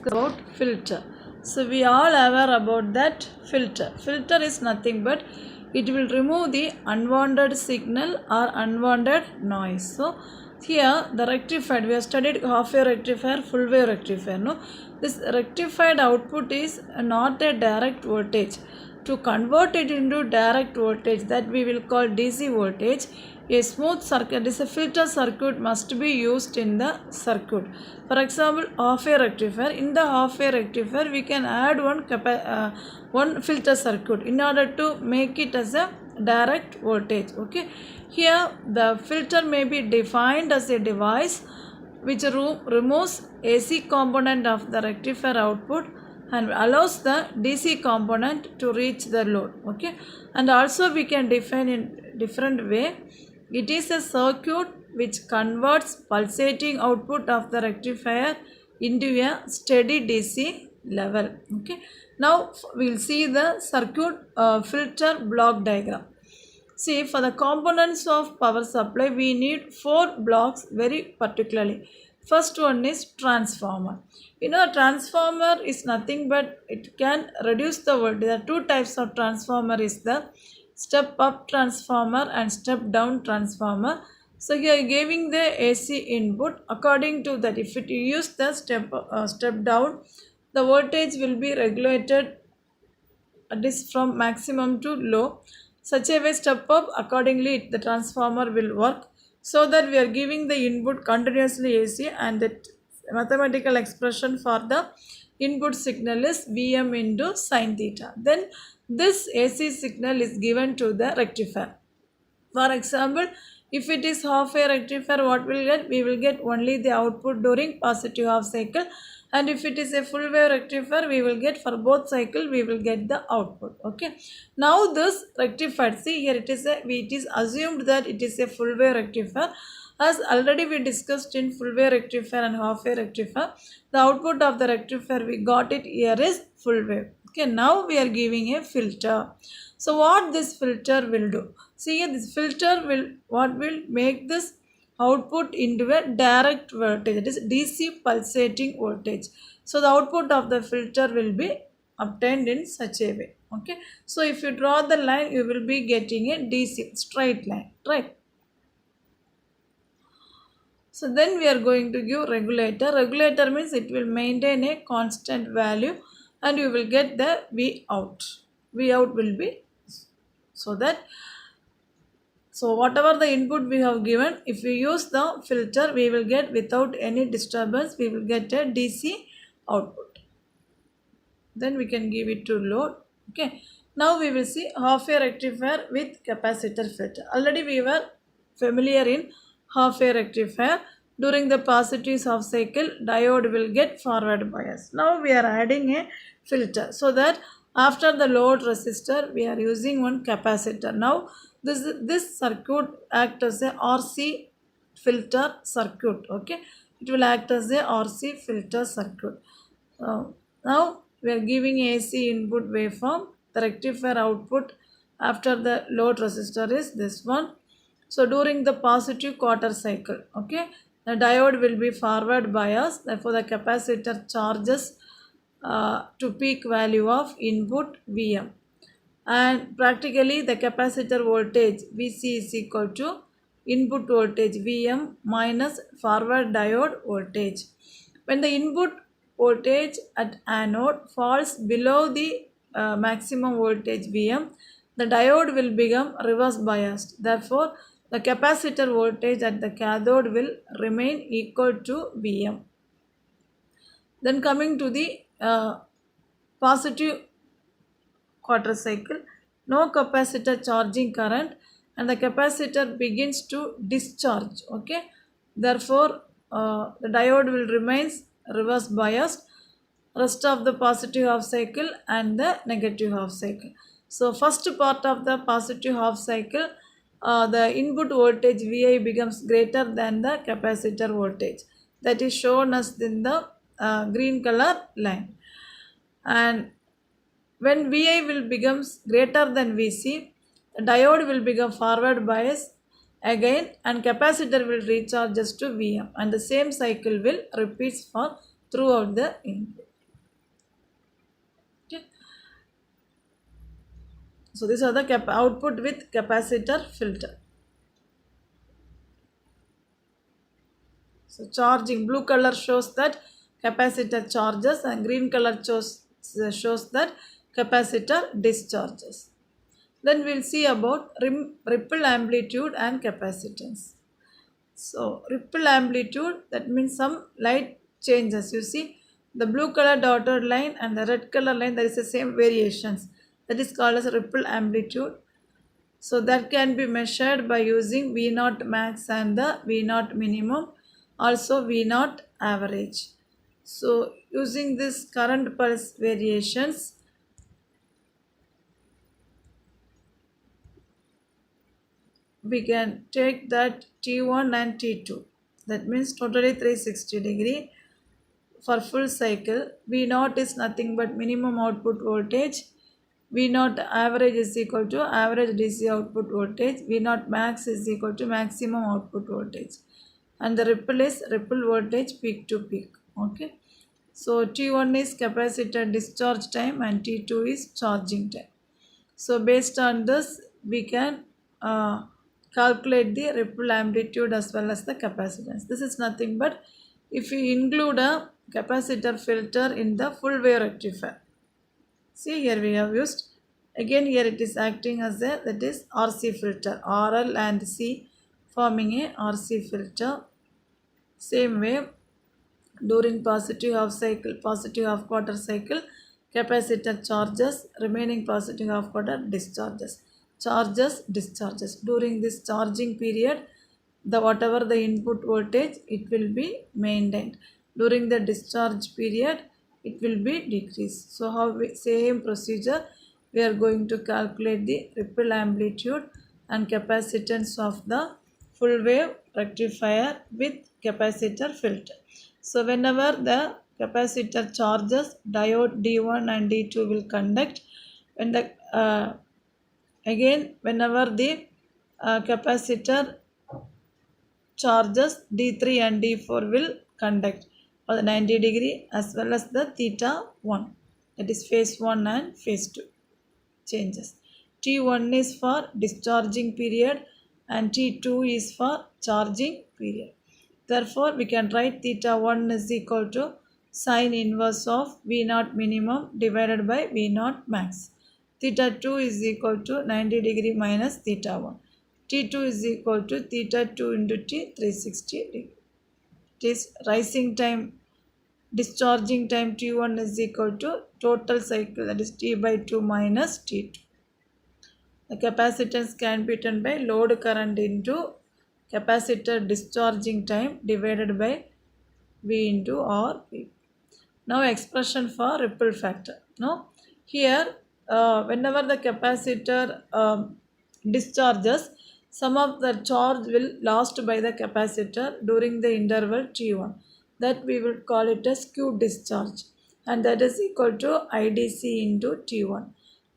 about filter. So we all aware about that filter. Filter is nothing but it will remove the unwanted signal or unwanted noise. So here the rectified, we have studied half wave rectifier, full wave rectifier. No, this rectified output is not a direct voltage. To convert it into direct voltage, that we will call DC voltage, a smooth circuit is a filter circuit must be used in the circuit. For example, half wave rectifier. In the half wave rectifier, we can add one filter circuit in order to make it as a direct voltage. Okay, here the filter may be defined as a device which removes AC component of the rectifier output and allows the DC component to reach the load. Okay, and also we can define in different way. It is a circuit which converts pulsating output of the rectifier into a steady DC level. Okay, now we will see the circuit filter block diagram. See, for the components of power supply, we need 4 blocks very particularly. First one is transformer. A transformer is nothing but it can reduce the voltage. There are 2 types of transformer is the step up transformer and step down transformer. So here giving the AC input, according to that, if you use the step down, the voltage will be regulated from maximum to low. Such a way step up, accordingly the transformer will work, so that we are giving the input continuously AC, and that mathematical expression for the input signal is Vm into sin theta. Then this AC signal is given to the rectifier. For example, if it is half wave rectifier, what we'll get? We will get only the output during positive half cycle, and if it is a full wave rectifier, we will get for both cycle we will get the output. Okay, now this rectified, see here it is assumed that it is a full wave rectifier. As already we discussed in full wave rectifier and half wave rectifier, the output of the rectifier we got it here is full wave. Okay, now we are giving a filter. So what this filter will do? See here, this filter will make this output into a direct voltage, that is DC pulsating voltage. So the output of the filter will be obtained in such a way. Okay, so if you draw the line, you will be getting a DC straight line, right? So then we are going to give regulator. Regulator means it will maintain a constant value and you will get the V out. V out will be so that, so whatever the input we have given, if we use the filter, we will get without any disturbance, we will get a DC output. Then we can give it to load. Okay, now we will see half wave rectifier with capacitor filter. Already we were familiar in half wave rectifier. During the positive half cycle, diode will get forward bias. Now we are adding a filter, so that after the load resistor we are using one capacitor. Now this circuit act as a RC filter circuit. Okay, it will act as a RC filter circuit. Now we are giving AC input waveform. The rectifier output after the load resistor is this one. So during the positive quarter cycle, okay, the diode will be forward bias. Therefore the capacitor charges to peak value of input Vm, and practically the capacitor voltage Vc is equal to input voltage Vm minus forward diode voltage. When the input voltage at anode falls below the maximum voltage Vm, the diode will become reverse biased. Therefore the capacitor voltage at the cathode will remain equal to Vm. Then coming to the positive quarter cycle, no capacitor charging current and the capacitor begins to discharge. Okay, therefore the diode will remain reverse biased rest of the positive half cycle and the negative half cycle. So first part of the positive half cycle, the input voltage Vi becomes greater than the capacitor voltage, that is shown as in the green color line, and when Vi will becomes greater than Vc, the diode will become forward bias again and capacitor will recharges to Vm, and the same cycle will repeats for throughout the input. So these are the output with capacitor filter. So charging, blue color shows that capacitor charges and green color shows that capacitor discharges. Then we'll see about ripple amplitude and capacitance. So ripple amplitude, that means some light changes. You see the blue color dotted line and the red color line, there is the same variations. That is called as ripple amplitude. So that can be measured by using V naught max and the V naught minimum, also V naught average. So using this current pulse variations, we can take that T1 and T2. That means totally 360 degree for full cycle. V naught is nothing but minimum output voltage. V naught average is equal to average DC output voltage. V naught max is equal to maximum output voltage. And the ripple is ripple voltage peak to peak. Okay. So T1 is capacitor discharge time and T2 is charging time. So based on this, we can calculate the ripple amplitude as well as the capacitance. This is nothing but if we include a capacitor filter in the full wave rectifier. See, here we have used, again here it is acting as a, that is RC filter, RL and C forming a RC filter. Same way, during positive half cycle, positive half quarter cycle, capacitor charges, remaining positive half quarter discharges. Charges, discharges. During this charging period, the whatever the input voltage, it will be maintained. During the discharge period, it will be decreased. So how we, same procedure, we are going to calculate the ripple amplitude and capacitance of the full wave rectifier with capacitor filter. So whenever the capacitor charges, diode D1 and D2 will conduct. When the again whenever the capacitor charges, D3 and D4 will conduct for the 90 degree as well as the theta 1, that is phase 1 and phase 2 changes. T1 is for discharging period and T2 is for charging period. Therefore, we can write theta 1 is equal to sine inverse of V naught minimum divided by V naught max. Theta 2 is equal to 90 degree minus theta 1. T2 is equal to theta 2 into T 360 degree. It is rising time, discharging time T1 is equal to total cycle, that is T by 2 minus T2. The capacitance can be written by load current into capacitor discharging time divided by V into R P. Now expression for ripple factor. Now here whenever the capacitor discharges, some of the charge will lost by the capacitor during the interval T1. That we will call it as Q discharge, and that is equal to IDC into T1.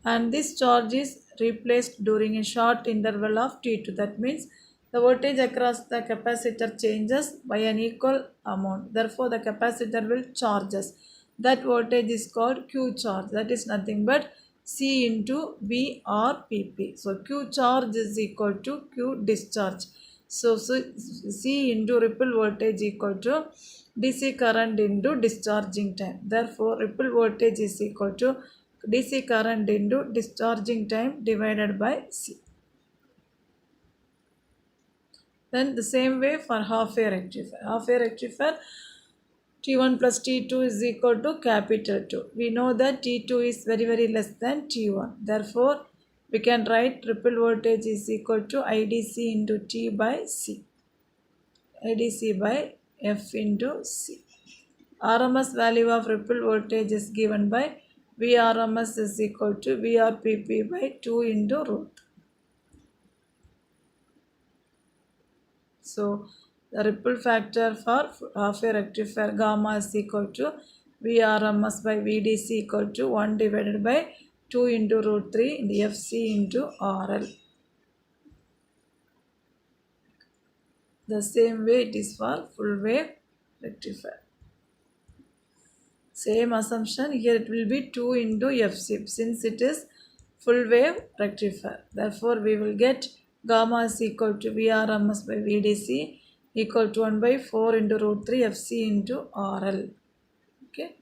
And this charge is replaced during a short interval of T2. That means the voltage across the capacitor changes by an equal amount. Therefore, the capacitor will charges. That voltage is called Q charge. That is nothing but C into V or PP. So Q charge is equal to Q discharge. So C into ripple voltage equal to DC current into discharging time. Therefore, ripple voltage is equal to DC current into discharging time divided by C. Then the same way for half wave rectifier. Half wave rectifier, T1 plus T2 is equal to capital 2. We know that T2 is very less than T1. Therefore, we can write ripple voltage is equal to IDC into T by C. IDC by F into C. RMS value of ripple voltage is given by Vrms is equal to Vrpp by 2 into root. So the ripple factor for half wave rectifier gamma is equal to Vrms by Vdc equal to 1 divided by 2 into root 3 in the Fc into RL. The same way it is for full wave rectifier. Same assumption, here it will be 2 into Fc. Since it is full wave rectifier. Therefore, we will get gamma is equal to Vrms by Vdc equal to 1 by 4 into root 3 Fc into RL. Okay.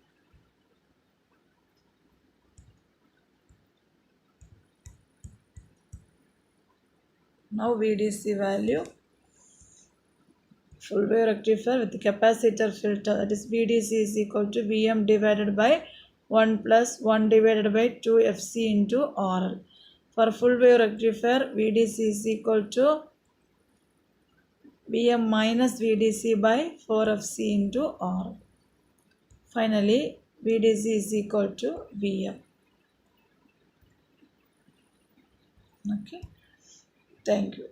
Now VDC value, full wave rectifier with capacitor filter, that is VDC is equal to Vm divided by 1 plus 1 divided by 2 Fc into RL. For full wave rectifier, VDC is equal to Vm minus VDC by 4 Fc into RL. Finally, VDC is equal to Vm. Okay. Thank you.